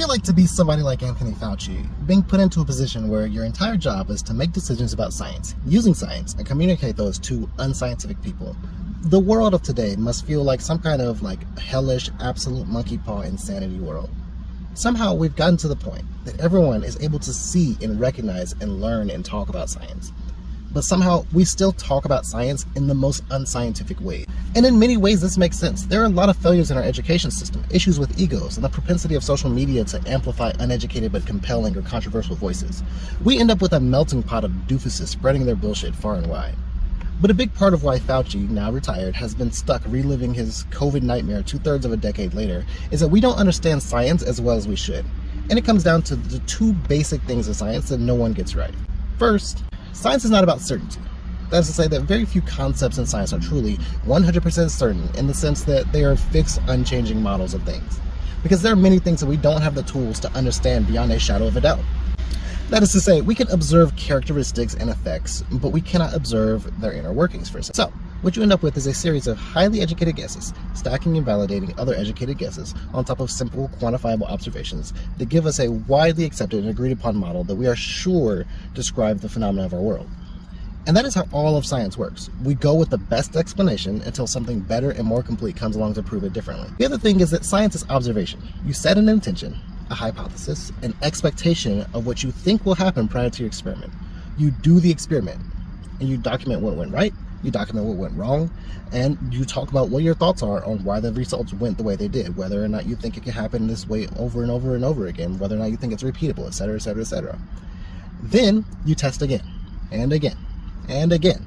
feel like to be somebody like Anthony Fauci, being put into a position where your entire job is to make decisions about science, using science, and communicate those to unscientific people, the world of today must feel like some kind of hellish, absolute monkey paw insanity world. Somehow we've gotten to the point that everyone is able to see and recognize and learn and talk about science. But somehow we still talk about science in the most unscientific way. And in many ways this makes sense. There are a lot of failures in our education system, issues with egos, and the propensity of social media to amplify uneducated but compelling or controversial voices. We end up with a melting pot of doofuses spreading their bullshit far and wide. But a big part of why Fauci, now retired, has been stuck reliving his COVID nightmare 2/3 of a decade later is that we don't understand science as well as we should. And it comes down to the two basic things of science that no one gets right. First, science is not about certainty. That is to say that very few concepts in science are truly 100% certain in the sense that they are fixed, unchanging models of things. Because there are many things that we don't have the tools to understand beyond a shadow of a doubt. That is to say, we can observe characteristics and effects, but we cannot observe their inner workings, for instance. So, what you end up with is a series of highly educated guesses, stacking and validating other educated guesses on top of simple, quantifiable observations that give us a widely accepted and agreed upon model that we are sure describes the phenomena of our world. And that is how all of science works. We go with the best explanation until something better and more complete comes along to prove it differently. The other thing is that science is observation. You set an intention, a hypothesis, an expectation of what you think will happen prior to your experiment. You do the experiment, and you document what went right, you document what went wrong, and you talk about what your thoughts are on why the results went the way they did, whether or not you think it can happen this way over and over and over again, whether or not you think it's repeatable, etc., etc., etc. Then you test again, and again, and again,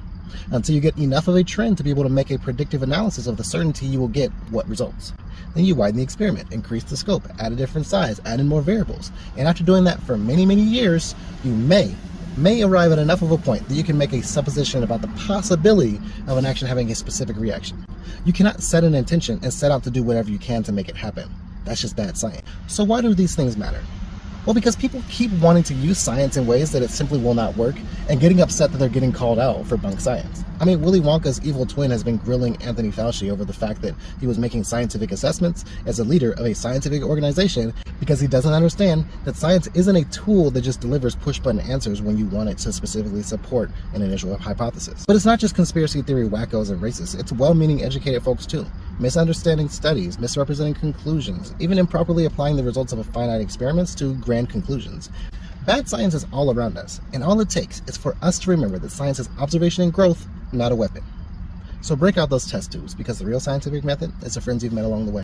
until you get enough of a trend to be able to make a predictive analysis of the certainty you will get what results. Then you widen the experiment, increase the scope, add a different size, add in more variables. And after doing that for many, many years, you may arrive at enough of a point that you can make a supposition about the possibility of an action having a specific reaction. You cannot set an intention and set out to do whatever you can to make it happen. That's just bad science. So why do these things matter? Well, because people keep wanting to use science in ways that it simply will not work, and getting upset that they're getting called out for bunk science. I mean, Willy Wonka's evil twin has been grilling Anthony Fauci over the fact that he was making scientific assessments as a leader of a scientific organization because he doesn't understand that science isn't a tool that just delivers push-button answers when you want it to specifically support an initial hypothesis. But it's not just conspiracy theory wackos and racists, it's well-meaning educated folks too. Misunderstanding studies, misrepresenting conclusions, even improperly applying the results of finite experiments to grand conclusions. Bad science is all around us, and all it takes is for us to remember that science is observation and growth, not a weapon. So break out those test tubes, because the real scientific method is the friends you've met along the way.